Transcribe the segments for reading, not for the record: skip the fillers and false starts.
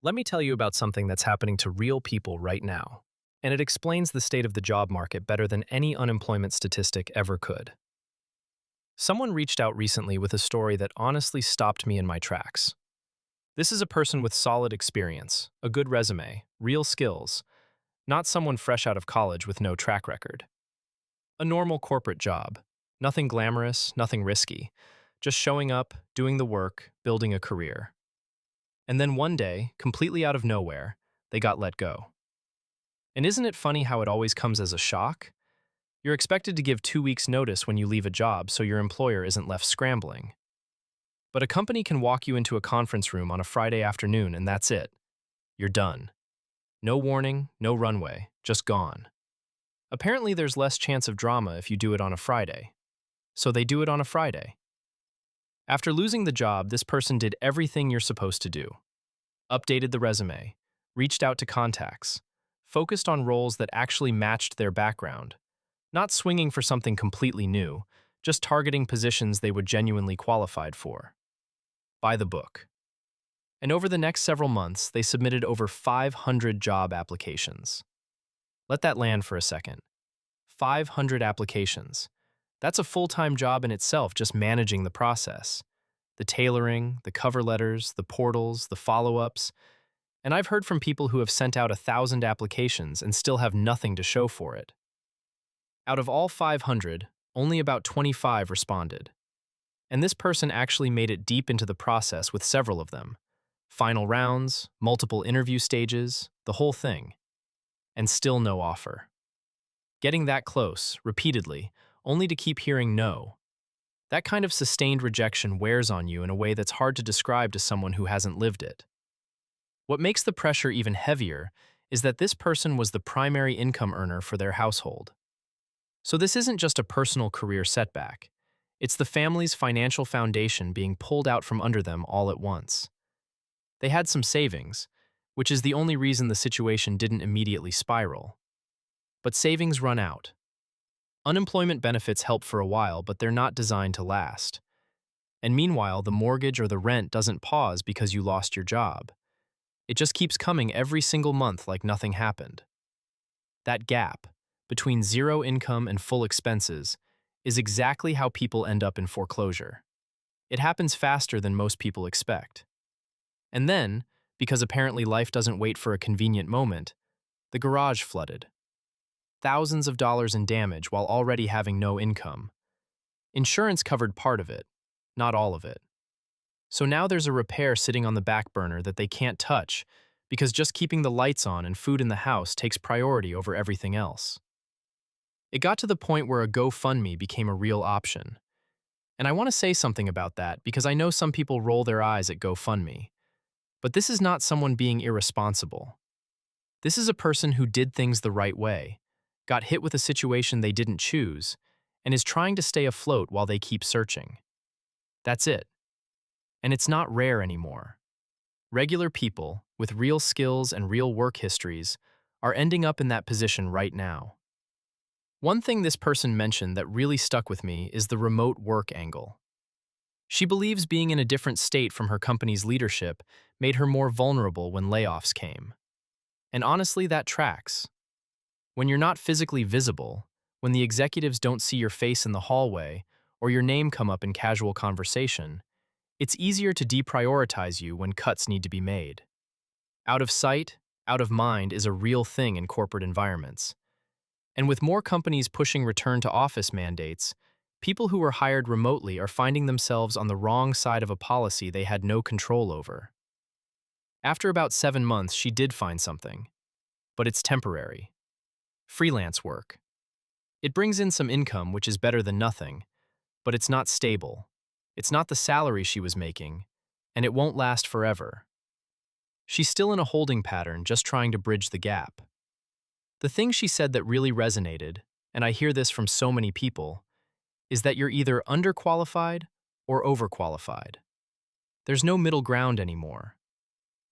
Let me tell you about something that's happening to real people right now, and it explains the state of the job market better than any unemployment statistic ever could. Someone reached out recently with a story that honestly stopped me in my tracks. This is a person with solid experience, a good resume, real skills, not someone fresh out of college with no track record. A normal corporate job, nothing glamorous, nothing risky, just showing up, doing the work, building a career. And then one day, completely out of nowhere, they got let go. And isn't it funny how it always comes as a shock? You're expected to give 2 weeks' notice when you leave a job so your employer isn't left scrambling. But a company can walk you into a conference room on a Friday afternoon and that's it. You're done. No warning, no runway, just gone. Apparently there's less chance of drama if you do it on a Friday. So they do it on a Friday. After losing the job, this person did everything you're supposed to do. Updated the resume, reached out to contacts, focused on roles that actually matched their background, not swinging for something completely new, just targeting positions they would genuinely qualified for. By the book. And over the next several months, they submitted over 500 job applications. Let that land for a second. 500 applications. That's a full-time job in itself, just managing the process. The tailoring, the cover letters, the portals, the follow-ups. And I've heard from people who have sent out 1,000 applications and still have nothing to show for it. Out of all 500, only about 25 responded. And this person actually made it deep into the process with several of them. Final rounds, multiple interview stages, the whole thing. And still no offer. Getting that close, repeatedly, only to keep hearing no. That kind of sustained rejection wears on you in a way that's hard to describe to someone who hasn't lived it. What makes the pressure even heavier is that this person was the primary income earner for their household. So this isn't just a personal career setback. It's the family's financial foundation being pulled out from under them all at once. They had some savings, which is the only reason the situation didn't immediately spiral. But savings run out. Unemployment benefits help for a while, but they're not designed to last. And meanwhile, the mortgage or the rent doesn't pause because you lost your job. It just keeps coming every single month like nothing happened. That gap, between zero income and full expenses, is exactly how people end up in foreclosure. It happens faster than most people expect. And then, because apparently life doesn't wait for a convenient moment, the garage flooded. Thousands of dollars in damage while already having no income. Insurance covered part of it, not all of it. So now there's a repair sitting on the back burner that they can't touch because just keeping the lights on and food in the house takes priority over everything else. It got to the point where a GoFundMe became a real option. And I want to say something about that because I know some people roll their eyes at GoFundMe. But this is not someone being irresponsible. This is a person who did things the right way, got hit with a situation they didn't choose, and is trying to stay afloat while they keep searching. That's it. And it's not rare anymore. Regular people, with real skills and real work histories, are ending up in that position right now. One thing this person mentioned that really stuck with me is the remote work angle. She believes being in a different state from her company's leadership made her more vulnerable when layoffs came. And honestly, that tracks. When you're not physically visible, when the executives don't see your face in the hallway or your name come up in casual conversation, it's easier to deprioritize you when cuts need to be made. Out of sight, out of mind is a real thing in corporate environments. And with more companies pushing return to office mandates, people who were hired remotely are finding themselves on the wrong side of a policy they had no control over. After about 7 months, she did find something. But it's temporary. Freelance work. It brings in some income, which is better than nothing, but it's not stable. It's not the salary she was making, and it won't last forever. She's still in a holding pattern, just trying to bridge the gap. The thing she said that really resonated, and I hear this from so many people, is that you're either underqualified or overqualified. There's no middle ground anymore.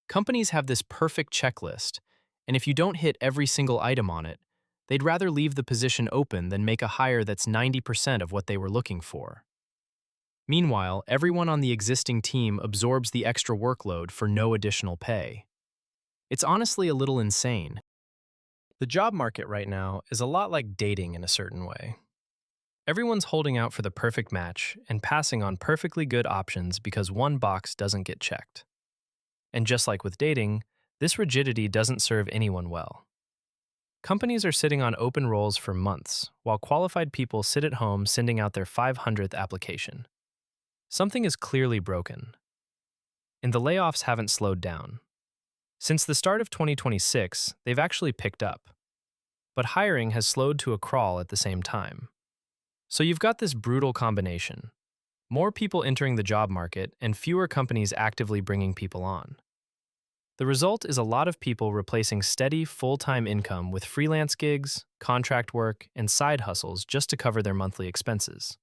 Companies have this perfect checklist, and if you don't hit every single item on it, they'd rather leave the position open than make a hire that's 90% of what they were looking for. Meanwhile, everyone on the existing team absorbs the extra workload for no additional pay. It's honestly a little insane. The job market right now is a lot like dating in a certain way. Everyone's holding out for the perfect match and passing on perfectly good options because one box doesn't get checked. And just like with dating, this rigidity doesn't serve anyone well. Companies are sitting on open roles for months, while qualified people sit at home sending out their 500th application. Something is clearly broken, and the layoffs haven't slowed down. Since the start of 2026, they've actually picked up, but hiring has slowed to a crawl at the same time. So you've got this brutal combination: more people entering the job market and fewer companies actively bringing people on. The result is a lot of people replacing steady, full-time income with freelance gigs, contract work, and side hustles just to cover their monthly expenses.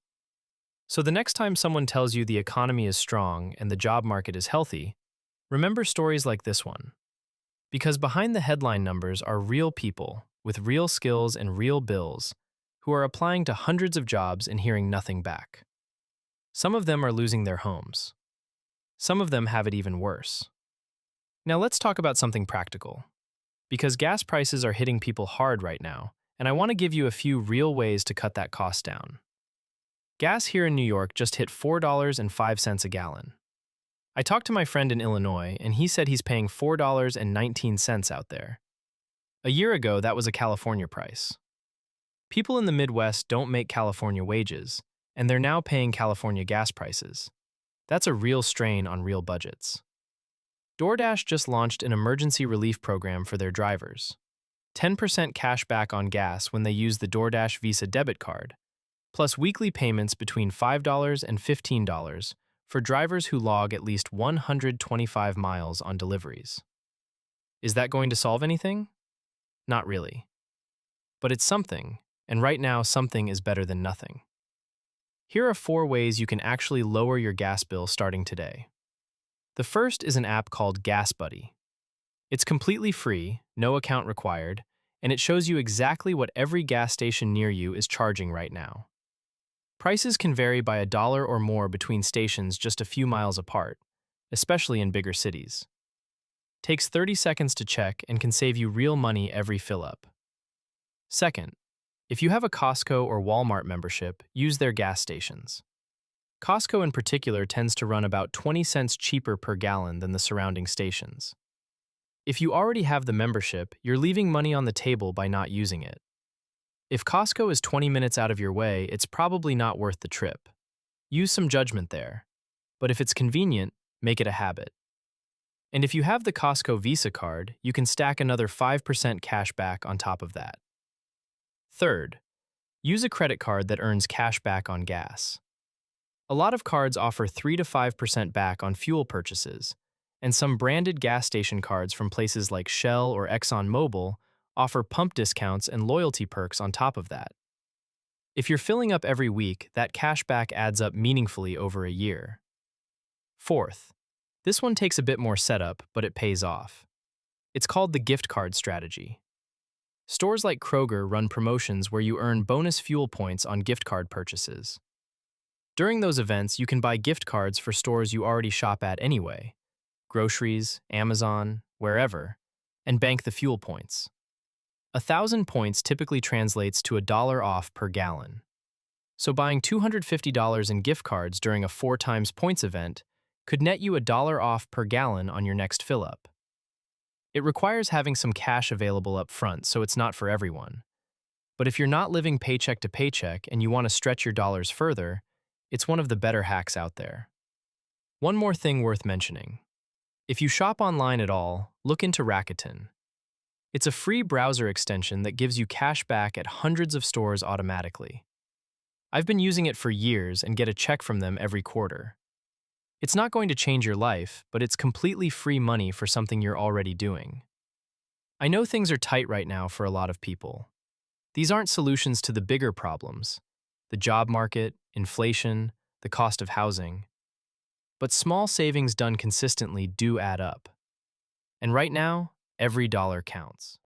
So the next time someone tells you the economy is strong and the job market is healthy, remember stories like this one. Because behind the headline numbers are real people with real skills and real bills who are applying to hundreds of jobs and hearing nothing back. Some of them are losing their homes. Some of them have it even worse. Now let's talk about something practical. Because gas prices are hitting people hard right now, and I want to give you a few real ways to cut that cost down. Gas here in New York just hit $4.05 a gallon. I talked to my friend in Illinois, and he said he's paying $4.19 out there. A year ago, that was a California price. People in the Midwest don't make California wages, and they're now paying California gas prices. That's a real strain on real budgets. DoorDash just launched an emergency relief program for their drivers. 10% cash back on gas when they use the DoorDash Visa debit card, plus weekly payments between $5 and $15 for drivers who log at least 125 miles on deliveries. Is that going to solve anything? Not really. But it's something, and right now something is better than nothing. Here are 4 ways you can actually lower your gas bill starting today. The first is an app called Gas Buddy. It's completely free, no account required, and it shows you exactly what every gas station near you is charging right now. Prices can vary by $1 or more between stations just a few miles apart, especially in bigger cities. Takes 30 seconds to check and can save you real money every fill-up. Second, if you have a Costco or Walmart membership, use their gas stations. Costco in particular tends to run about 20 cents cheaper per gallon than the surrounding stations. If you already have the membership, you're leaving money on the table by not using it. If Costco is 20 minutes out of your way, it's probably not worth the trip. Use some judgment there. But if it's convenient, make it a habit. And if you have the Costco Visa card, you can stack another 5% cash back on top of that. Third, use a credit card that earns cash back on gas. A lot of cards offer 3 to 5% back on fuel purchases, and some branded gas station cards from places like Shell or ExxonMobil offer pump discounts and loyalty perks on top of that. If you're filling up every week, that cash back adds up meaningfully over a year. Fourth, this one takes a bit more setup, but it pays off. It's called the gift card strategy. Stores like Kroger run promotions where you earn bonus fuel points on gift card purchases. During those events, you can buy gift cards for stores you already shop at anyway, groceries, Amazon, wherever, and bank the fuel points. 1,000 points typically translates to $1 off per gallon. So buying $250 in gift cards during a 4 times points event could net you $1 off per gallon on your next fill-up. It requires having some cash available up front, so it's not for everyone. But if you're not living paycheck to paycheck and you want to stretch your dollars further, it's one of the better hacks out there. One more thing worth mentioning. If you shop online at all, look into Rakuten. It's a free browser extension that gives you cash back at hundreds of stores automatically. I've been using it for years and get a check from them every quarter. It's not going to change your life, but it's completely free money for something you're already doing. I know things are tight right now for a lot of people. These aren't solutions to the bigger problems: the job market, inflation, the cost of housing. But small savings done consistently do add up. And right now, every dollar counts.